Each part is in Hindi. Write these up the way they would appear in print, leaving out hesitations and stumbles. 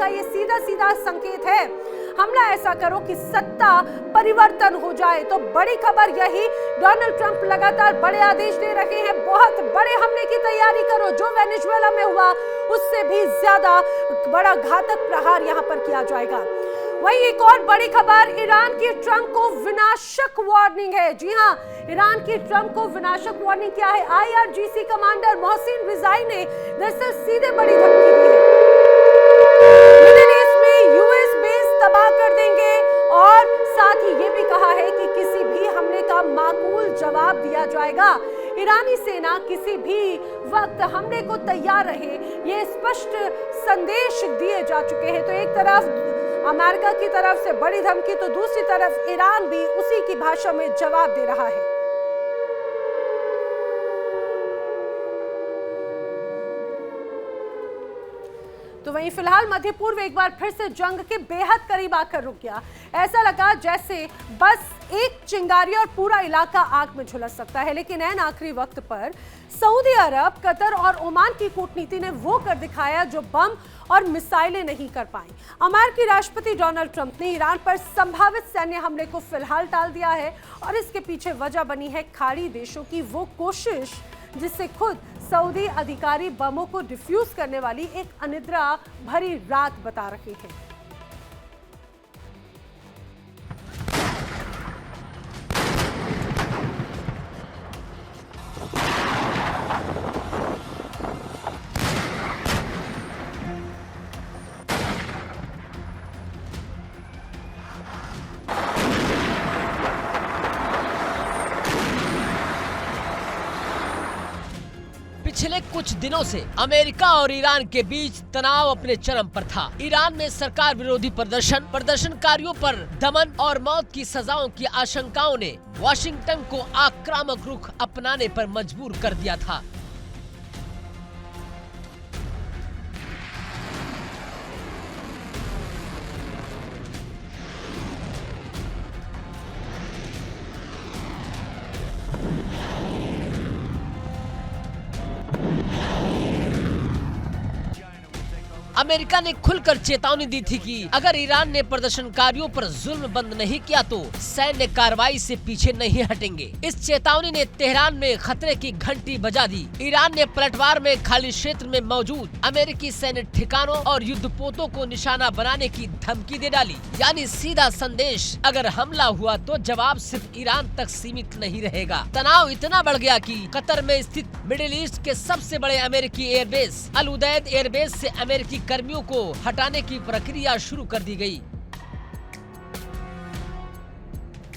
का ये सीधा सीधा संकेत है। हमला ऐसा करो कि सत्ता परिवर्तन हो जाए। तो बड़ी खबर यही, डोनाल्ड ट्रंप लगातार बड़े आदेश दे रहे हैं, बहुत बड़े हमले की तैयारी करो। जो वेनेजुएला में हुआ उससे भी ज्यादा बड़ा घातक प्रहार यहां पर किया जाएगा। वहीं एक और बड़ी खबर, ईरान की ट्रंप को विनाशक वार्निंग है। जी हां, ईरान की ट्रंप को विनाशक वार्निंग क्या है? IRGC कमांडर मोहसिन रिजाई ने दरअसल सीधे बड़ी धमकी दी है। मिडिल ईस्ट में यूएस बेस तबाह कर देंगे और साथ ही ये भी कहा है कि किसी भी हमले का माकूल जवाब दिया जाएगा। ईरानी सेना किसी भी वक्त हमले को तैयार रहे, ये स्पष्ट संदेश दिए जा चुके हैं। तो एक तरफ अमेरिका की तरफ से बड़ी धमकी, तो दूसरी तरफ ईरान भी उसी की भाषा में जवाब दे रहा है। तो वहीं फिलहाल मध्य पूर्व एक बार फिर से जंग के बेहद करीब आकर रुक गया। ऐसा लगा जैसे बस एक चिंगारी और पूरा इलाका आग में झुलस सकता है। लेकिन ऐन आखिरी वक्त पर सऊदी अरब, कतर और ओमान की कूटनीति ने वो कर दिखाया जो बम और मिसाइलें नहीं कर पाई। अमेरिकी राष्ट्रपति डोनाल्ड ट्रंप ने ईरान पर संभावित सैन्य हमले को फिलहाल टाल दिया है और इसके पीछे वजह बनी है खाड़ी देशों की वो कोशिश जिससे खुद सऊदी अधिकारी बमों को डिफ्यूज करने वाली एक अनिद्रा भरी रात बता रहे हैं। पिछले कुछ दिनों से अमेरिका और ईरान के बीच तनाव अपने चरम पर था। ईरान में सरकार विरोधी प्रदर्शनकारियों पर दमन और मौत की सजाओं की आशंकाओं ने वाशिंगटन को आक्रामक रुख अपनाने पर मजबूर कर दिया था। अमेरिका ने खुलकर चेतावनी दी थी कि अगर ईरान ने प्रदर्शनकारियों पर जुल्म बंद नहीं किया तो सैन्य कार्रवाई से पीछे नहीं हटेंगे। इस चेतावनी ने तेहरान में खतरे की घंटी बजा दी। ईरान ने पलटवार में खाली क्षेत्र में मौजूद अमेरिकी सैन्य ठिकानों और युद्धपोतों को निशाना बनाने की धमकी दे डाली। यानी सीधा संदेश, अगर हमला हुआ तो जवाब सिर्फ ईरान तक सीमित नहीं रहेगा। तनाव इतना बढ़ गया कि कतर में स्थित मिडिल ईस्ट के सबसे बड़े अमेरिकी एयरबेस अल उदैद एयरबेस से अमेरिकी कर्मियों को हटाने की प्रक्रिया शुरू कर दी गई।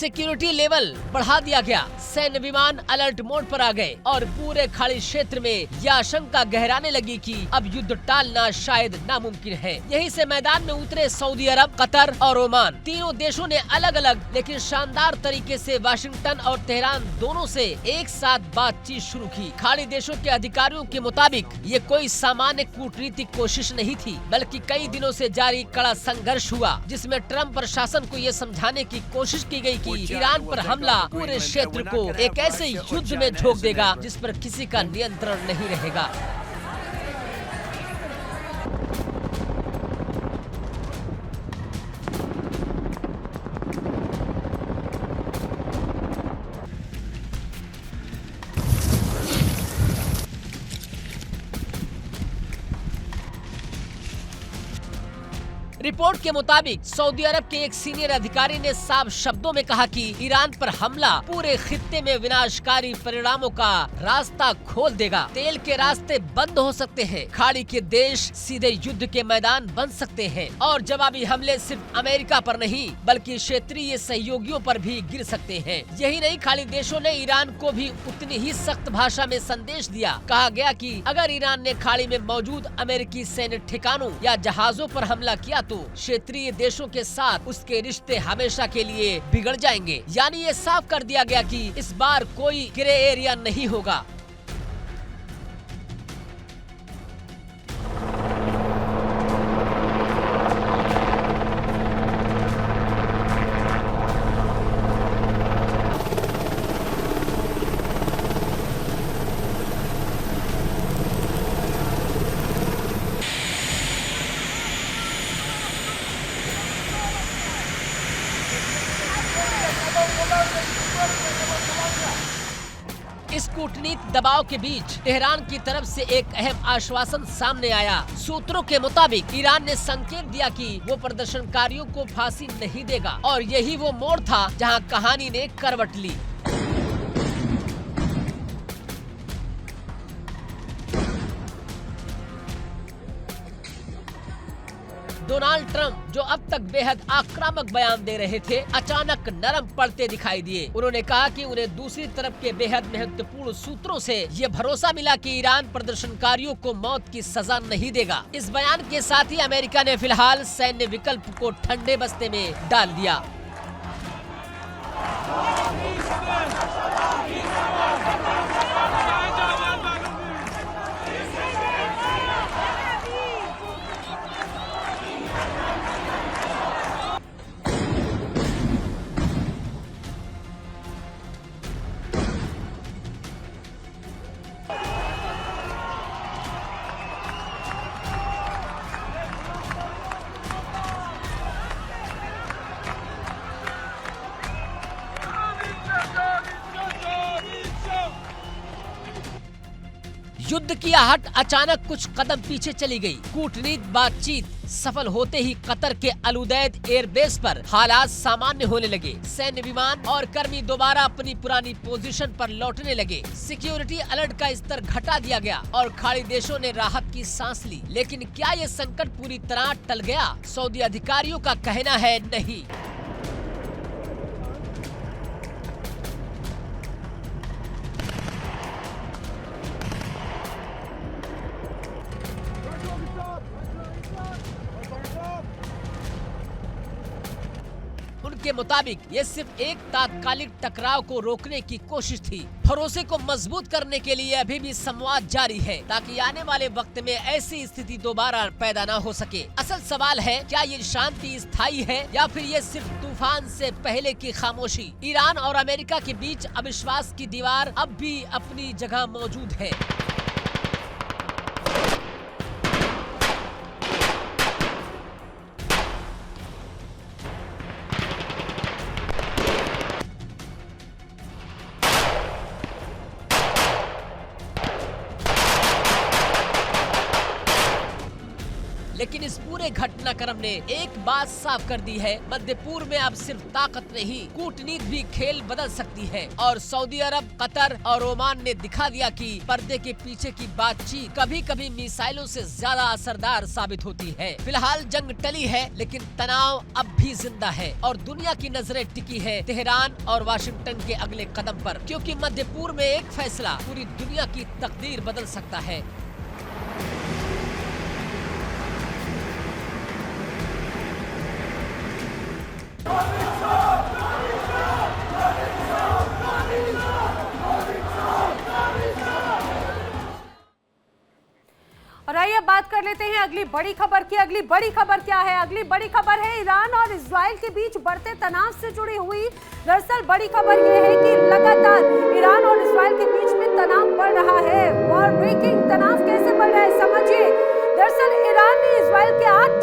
सिक्योरिटी लेवल बढ़ा दिया गया। सैन्य विमान अलर्ट मोड पर आ गए और पूरे खाड़ी क्षेत्र में यह आशंका गहराने लगी कि अब युद्ध टालना शायद नामुमकिन है। यहीं से मैदान में उतरे सऊदी अरब, कतर और ओमान। तीनों देशों ने अलग अलग लेकिन शानदार तरीके से वाशिंगटन और तेहरान दोनों से एक साथ बातचीत शुरू की। खाड़ी देशों के अधिकारियों के मुताबिक ये कोई सामान्य कूटनीतिक कोशिश नहीं थी, बल्कि कई दिनों से जारी कड़ा संघर्ष हुआ, जिसमें ट्रंप प्रशासन को ये समझाने की कोशिश की गई कि ईरान पर हमला पूरे क्षेत्र को एक ऐसे युद्ध में झोंक देगा जिस पर किसी का नियंत्रण नहीं रहेगा। रिपोर्ट के मुताबिक सऊदी अरब के एक सीनियर अधिकारी ने साफ शब्दों में कहा कि ईरान पर हमला पूरे खित्ते में विनाशकारी परिणामों का रास्ता खोल देगा। तेल के रास्ते बंद हो सकते हैं, खाड़ी के देश सीधे युद्ध के मैदान बन सकते हैं और जवाबी हमले सिर्फ अमेरिका पर नहीं बल्कि क्षेत्रीय सहयोगियों पर भी गिर सकते हैं। यही नहीं, खाड़ी देशों ने ईरान को भी उतनी ही सख्त भाषा में संदेश दिया। कहा गया कि अगर ईरान ने खाड़ी में मौजूद अमेरिकी सैन्य ठिकानों या जहाजों पर हमला किया तो क्षेत्रीय देशों के साथ उसके रिश्ते हमेशा के लिए बिगड़ जाएंगे। यानी ये साफ कर दिया गया कि इस बार कोई ग्रे एरिया नहीं होगा। इस कूटनीतिक दबाव के बीच तेहरान की तरफ से एक अहम आश्वासन सामने आया। सूत्रों के मुताबिक ईरान ने संकेत दिया कि वो प्रदर्शनकारियों को फांसी नहीं देगा और यही वो मोड़ था जहां कहानी ने करवट ली। डोनाल्ड ट्रंप, जो अब तक बेहद आक्रामक बयान दे रहे थे, अचानक नरम पड़ते दिखाई दिए। उन्होंने कहा कि उन्हें दूसरी तरफ के बेहद महत्वपूर्ण सूत्रों से ये भरोसा मिला कि ईरान प्रदर्शनकारियों को मौत की सजा नहीं देगा। इस बयान के साथ ही अमेरिका ने फिलहाल सैन्य विकल्प को ठंडे बस्ते में डाल दिया। युद्ध की आहट अचानक कुछ कदम पीछे चली गई। कूटनीतिक बातचीत सफल होते ही कतर के अलउदैद एयरबेस पर हालात सामान्य होने लगे। सैन्य विमान और कर्मी दोबारा अपनी पुरानी पोजीशन पर लौटने लगे। सिक्योरिटी अलर्ट का स्तर घटा दिया गया और खाड़ी देशों ने राहत की सांस ली। लेकिन क्या ये संकट पूरी तरह टल गया? सऊदी अधिकारियों का कहना है नहीं। के मुताबिक ये सिर्फ एक तात्कालिक टकराव को रोकने की कोशिश थी। भरोसे को मजबूत करने के लिए अभी भी संवाद जारी है ताकि आने वाले वक्त में ऐसी स्थिति दोबारा पैदा न हो सके। असल सवाल है, क्या ये शांति स्थायी है या फिर ये सिर्फ तूफान से पहले की खामोशी? ईरान और अमेरिका के बीच अविश्वास की दीवार अब भी अपनी जगह मौजूद है। लेकिन इस पूरे घटनाक्रम ने एक बात साफ कर दी है, मध्य पूर्व में अब सिर्फ ताकत नहीं, कूटनीति भी खेल बदल सकती है। और सऊदी अरब, कतर और ओमान ने दिखा दिया कि पर्दे के पीछे की बातचीत कभी कभी मिसाइलों से ज्यादा असरदार साबित होती है। फिलहाल जंग टली है, लेकिन तनाव अब भी जिंदा है और दुनिया की नजरें टिकी है तेहरान और वाशिंगटन के अगले कदम पर, क्योंकि मध्य पूर्व में एक फैसला पूरी दुनिया की तकदीर बदल सकता है। और आइए बात कर लेते हैं अगली बड़ी खबर की। अगली बड़ी खबर क्या है? अगली बड़ी खबर है ईरान और इजराइल के बीच बढ़ते तनाव से जुड़ी हुई। दरअसल बड़ी खबर यह है कि लगातार ईरान और इजराइल के बीच में तनाव बढ़ रहा है। वॉर ब्रेकिंग तनाव कैसे बढ़ रहा है, समझिए। दरअसल ईरान ने इजराइल के 8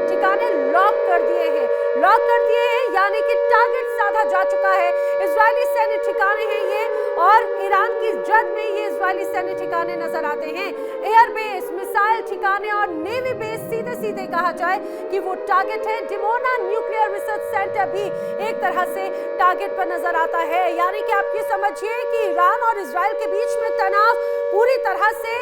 ठिकाने लॉक कर दिए हैं। यानी कि टारगेट साधा जा चुका है। इजरायली सैन्य ठिकाने हैं ये, और ईरान की जद में ये इजरायली सैन्य ठिकाने नजर आते हैं। एयरबेस, मिसाइल ठिकाने और नेवी बेस, सीधे सीधे कहा जाए कि वो टारगेट है। डिमोना न्यूक्लियर रिसर्च सेंटर भी एक तरह से टारगेट पर नजर आता है। यानी कि आप ये समझिए कि ईरान और इजराइल के बीच में तनाव पूरी तरह से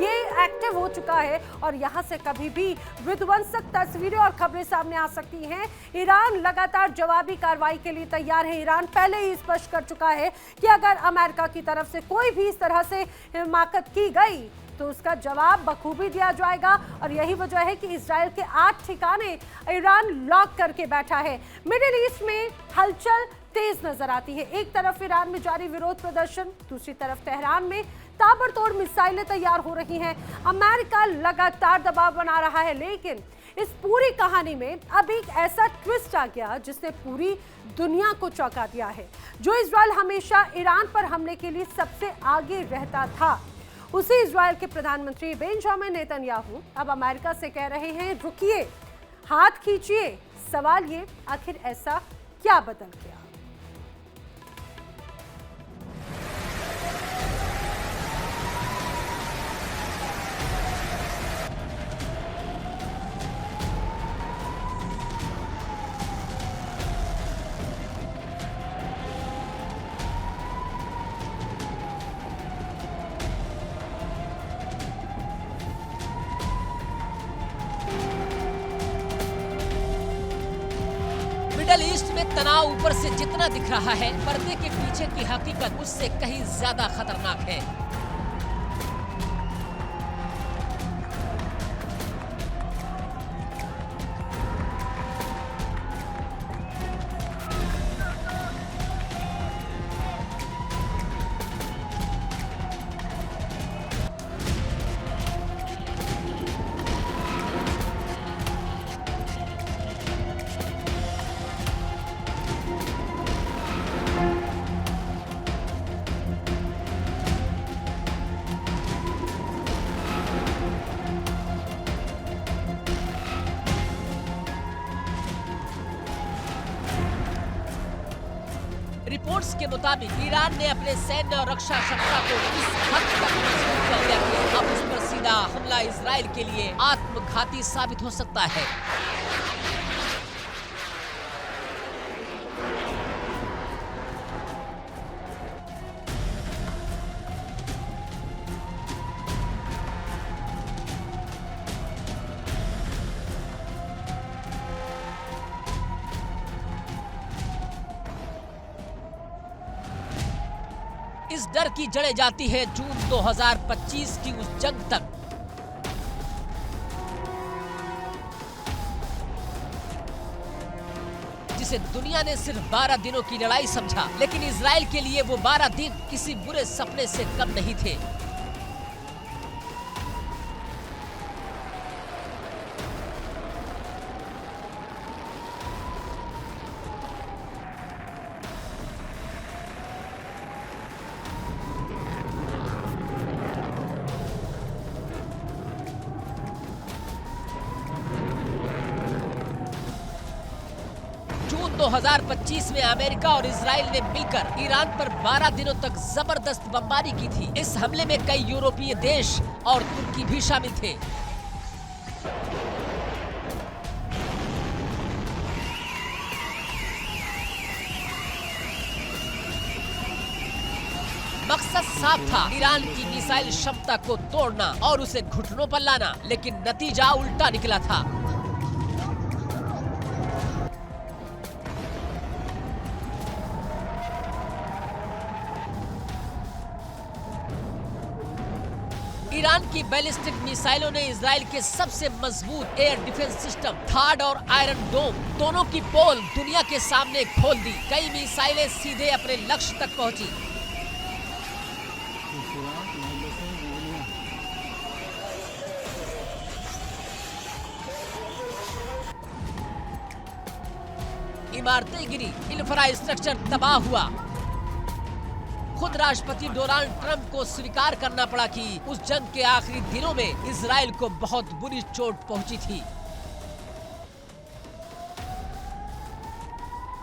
ये एक्टिव हो चुका है और यहाँ से कभी भी विध्वंसक तस्वीरें और खबरें सामने आ सकती हैं। ईरान लगातार जवाबी कार्रवाई के लिए तैयार है। ईरान पहले ही स्पष्ट कर चुका है कि अगर अमेरिका की तरफ से कोई भी इस तरह से हिमाकत की गई तो उसका जवाब बखूबी दिया जाएगा। और यही वजह है कि इजराइल के 8 ठिकाने ईरान लॉक करके बैठा है। मिडिल ईस्ट में हलचल तेज नजर आती है। एक तरफ ईरान में जारी विरोध प्रदर्शन, दूसरी तरफ तेहरान में ताबड़तोड़ मिसाइलें तैयार हो रही हैं। अमेरिका लगातार दबाव बना रहा है, लेकिन इस पूरी कहानी में अब एक ऐसा ट्विस्ट आ गया जिसने पूरी दुनिया को चौंका दिया है। जो इजराइल हमेशा ईरान पर हमले के लिए सबसे आगे रहता था, उसी इजराइल के प्रधानमंत्री बेंजामिन नेतन्याहू अब अमेरिका से कह रहे हैं रुकिए, हाथ खींचिए। सवाल ये, आखिर ऐसा क्या बदल गया? मिडल ईस्ट में तनाव ऊपर से जितना दिख रहा है, पर्दे के पीछे की हकीकत उससे कहीं ज्यादा खतरनाक है। रिपोर्ट्स के मुताबिक ईरान ने अपने सैन्य और रक्षा क्षमता को इस हद तक मजबूत कर दिया कि अब उस पर सीधा हमला इजराइल के लिए आत्मघाती साबित हो सकता है। इस डर की जड़ें जाती है जून 2025 की उस जंग तक, जिसे दुनिया ने सिर्फ 12 दिनों की लड़ाई समझा, लेकिन इजराइल के लिए वो 12 दिन किसी बुरे सपने से कम नहीं थे। जून 2025 में अमेरिका और इजराइल ने मिलकर ईरान पर 12 दिनों तक जबरदस्त बमबारी की थी। इस हमले में कई यूरोपीय देश और तुर्की भी शामिल थे। मकसद साफ था, ईरान की मिसाइल क्षमता को तोड़ना और उसे घुटनों पर लाना, लेकिन नतीजा उल्टा निकला था। ईरान की बैलिस्टिक मिसाइलों ने इजराइल के सबसे मजबूत एयर डिफेंस सिस्टम थाड और आयरन डोम दोनों की पोल दुनिया के सामने खोल दी। कई मिसाइलें सीधे अपने लक्ष्य तक पहुंची। इमारतें गिरी, इंफ्रास्ट्रक्चर तबाह हुआ। खुद राष्ट्रपति डोनाल्ड ट्रंप को स्वीकार करना पड़ा कि उस जंग के आखिरी दिनों में इजराइल को बहुत बुरी चोट पहुंची थी।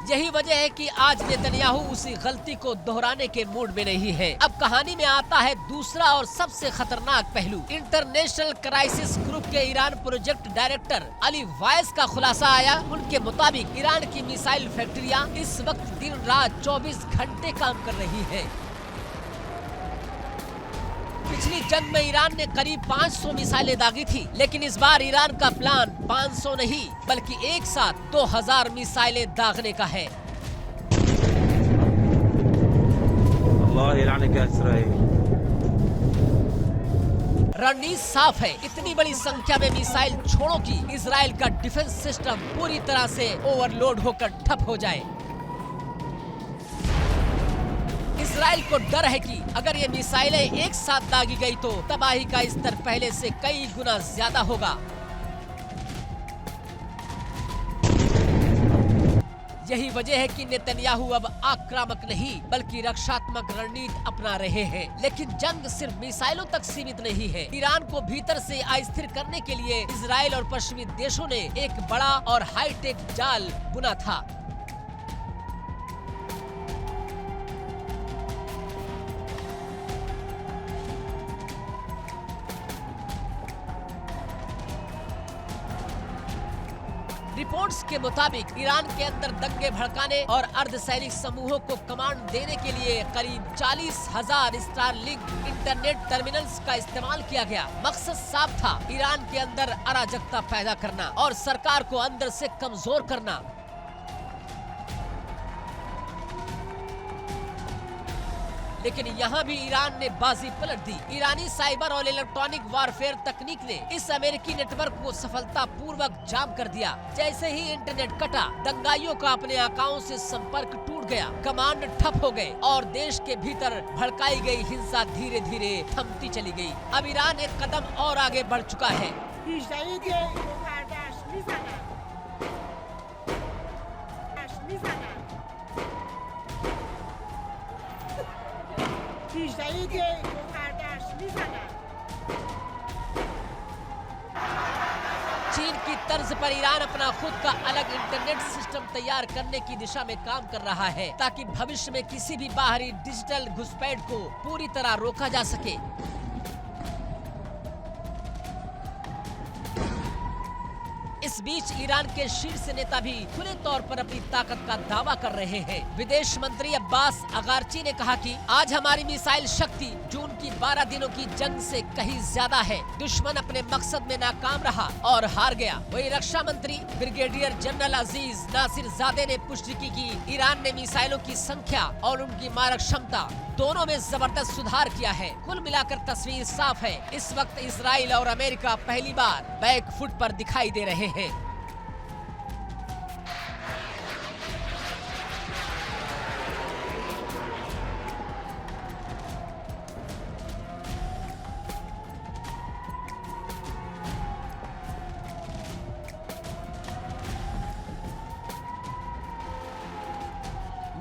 यही वजह है कि आज नेतन्याहू उसी गलती को दोहराने के मूड में नहीं है। अब कहानी में आता है दूसरा और सबसे खतरनाक पहलू। इंटरनेशनल क्राइसिस ग्रुप के Iran project director Ali vice का खुलासा आया। उनके मुताबिक ईरान की मिसाइल फैक्ट्रियां इस वक्त दिन रात 24 घंटे काम कर रही है। पिछली जंग में ईरान ने करीब 500 मिसाइलें दागी थी, लेकिन इस बार ईरान का प्लान 500 नहीं बल्कि एक साथ 2000 मिसाइलें दागने का है। रणनीति साफ है, इतनी बड़ी संख्या में मिसाइल छोड़ो कि इजराइल का डिफेंस सिस्टम पूरी तरह से ओवरलोड होकर ठप हो जाए। इजराइल को डर है कि अगर ये मिसाइलें एक साथ दागी गई तो तबाही का स्तर पहले से कई गुना ज्यादा होगा। यही वजह है कि नेतन्याहू अब आक्रामक नहीं बल्कि रक्षात्मक रणनीति अपना रहे हैं। लेकिन जंग सिर्फ मिसाइलों तक सीमित नहीं है। ईरान को भीतर से अस्थिर करने के लिए इजराइल और पश्चिमी देशों ने एक बड़ा और हाईटेक जाल बुना था। रिपोर्ट्स के मुताबिक ईरान के अंदर दंगे भड़काने और अर्धसैनिक समूहों को कमांड देने के लिए करीब 40,000 स्टारलिंक इंटरनेट टर्मिनल्स का इस्तेमाल किया गया। मकसद साफ था, ईरान के अंदर अराजकता पैदा करना और सरकार को अंदर से कमजोर करना। लेकिन यहाँ भी ईरान ने बाजी पलट दी। ईरानी साइबर और इलेक्ट्रॉनिक वारफेयर तकनीक ने इस अमेरिकी नेटवर्क को सफलतापूर्वक जाम कर दिया। जैसे ही इंटरनेट कटा, दंगाइयों का अपने आकाओं से संपर्क टूट गया, कमांड ठप हो गए और देश के भीतर भड़काई गई हिंसा धीरे धीरे थमती चली गई। अब ईरान एक कदम और आगे बढ़ चुका है। चीन की तर्ज पर ईरान अपना खुद का अलग इंटरनेट सिस्टम तैयार करने की दिशा में काम कर रहा है ताकि भविष्य में किसी भी बाहरी डिजिटल घुसपैठ को पूरी तरह रोका जा सके। इस बीच ईरान के शीर्ष नेता भी खुले तौर पर अपनी ताकत का दावा कर रहे हैं। विदेश मंत्री अब्बास अगारची ने कहा कि आज हमारी मिसाइल शक्ति जून की 12 दिनों की जंग से कहीं ज्यादा है। दुश्मन अपने मकसद में नाकाम रहा और हार गया। वहीं रक्षा मंत्री ब्रिगेडियर जनरल अजीज नासिरजादे ने पुष्टि की कि ईरान ने मिसाइलों की संख्या और उनकी मारक क्षमता दोनों में जबरदस्त सुधार किया है। कुल मिलाकर तस्वीर साफ है। इस वक्त इजराइल और अमेरिका पहली बार बैक फुट पर दिखाई दे रहे हैं।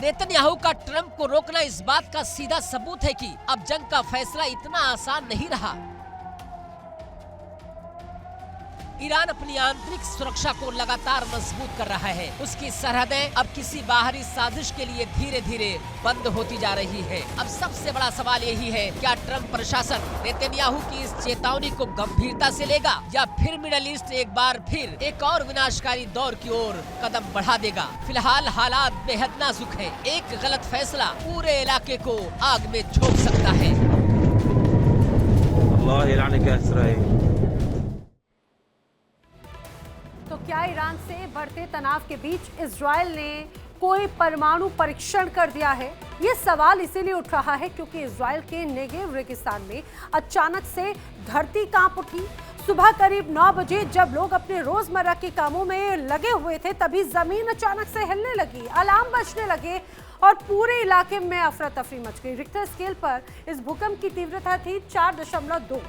नेतन्याहू का ट्रंप को रोकना इस बात का सीधा सबूत है कि अब जंग का फैसला इतना आसान नहीं रहा। ईरान अपनी आंतरिक सुरक्षा को लगातार मजबूत कर रहा है। उसकी सरहदें अब किसी बाहरी साजिश के लिए धीरे धीरे बंद होती जा रही है। अब सबसे बड़ा सवाल यही है, क्या ट्रंप प्रशासन नेतन्याहू की इस चेतावनी को गंभीरता से लेगा या फिर मिडल ईस्ट एक बार फिर एक और विनाशकारी दौर की ओर कदम बढ़ा देगा। फिलहाल हालात बेहद नाजुक है। एक गलत फैसला पूरे इलाके को आग में झोंक सकता है। तो क्या ईरान से बढ़ते तनाव के बीच इजराइल ने कोई परमाणु परीक्षण कर दिया है? ये सवाल इसीलिए उठ रहा है क्योंकि इजराइल के नेगेव रेगिस्तान में अचानक से धरती कांप उठी। सुबह करीब 9 बजे जब लोग अपने रोजमर्रा के कामों में लगे हुए थे, तभी जमीन अचानक से हिलने लगी, अलार्म बजने लगे और पूरे इलाके में अफरा तफरी मच गई। रिक्टर स्केल पर इस भूकंप की तीव्रता थी 4.2।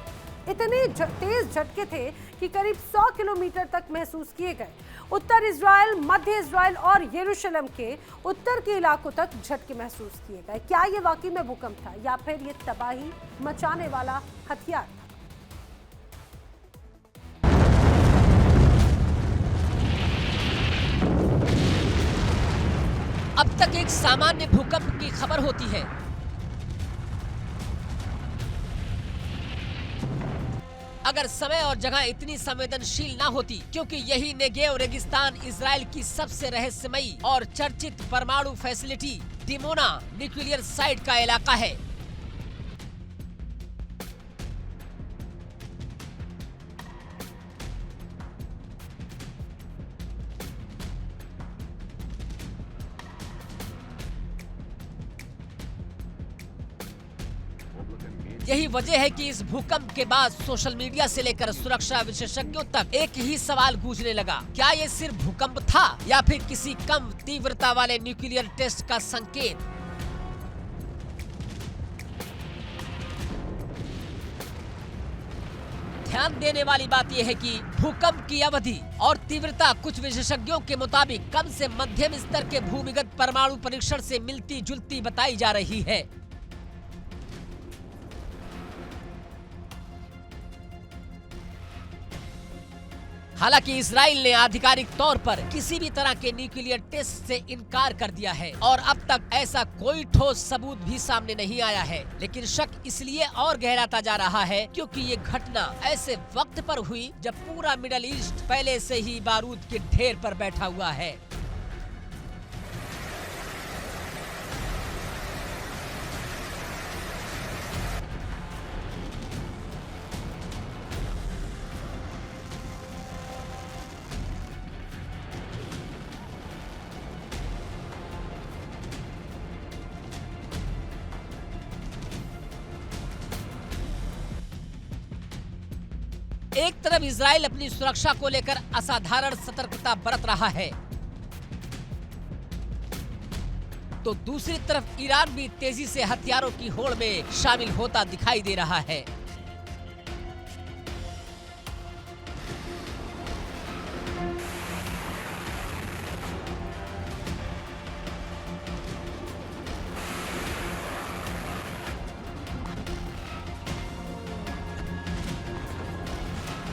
इतने तेज झटके थे कि करीब 100 किलोमीटर तक महसूस किए गए। उत्तर इजराइल, मध्य इजराइल और यरूशलेम के उत्तर के इलाकों तक झटके महसूस किए गए। क्या ये वाकई में भूकंप था या फिर ये तबाही मचाने वाला हथियार था? अब तक एक सामान्य भूकंप की खबर होती है। अगर समय और जगह इतनी संवेदनशील ना होती, क्योंकि यही नेगेव रेगिस्तान इजराइल की सबसे रहस्यमयी और चर्चित परमाणु फैसिलिटी डिमोना न्यूक्लियर साइट का इलाका है। यही वजह है कि इस भूकंप के बाद सोशल मीडिया से लेकर सुरक्षा विशेषज्ञों तक एक ही सवाल गूंजने लगा, क्या ये सिर्फ भूकंप था या फिर किसी कम तीव्रता वाले न्यूक्लियर टेस्ट का संकेत। ध्यान देने वाली बात यह है कि भूकंप की अवधि और तीव्रता कुछ विशेषज्ञों के मुताबिक कम से मध्यम स्तर के भूमिगत परमाणु परीक्षण से मिलती जुलती बताई जा रही है। हालांकि इजराइल ने आधिकारिक तौर पर किसी भी तरह के न्यूक्लियर टेस्ट से इनकार कर दिया है और अब तक ऐसा कोई ठोस सबूत भी सामने नहीं आया है। लेकिन शक इसलिए और गहराता जा रहा है क्योंकि ये घटना ऐसे वक्त पर हुई जब पूरा मिडल ईस्ट पहले से ही बारूद के ढेर पर बैठा हुआ है। एक तरफ इजराइल अपनी सुरक्षा को लेकर असाधारण सतर्कता बरत रहा है, तो दूसरी तरफ ईरान भी तेजी से हथियारों की होड़ में शामिल होता दिखाई दे रहा है।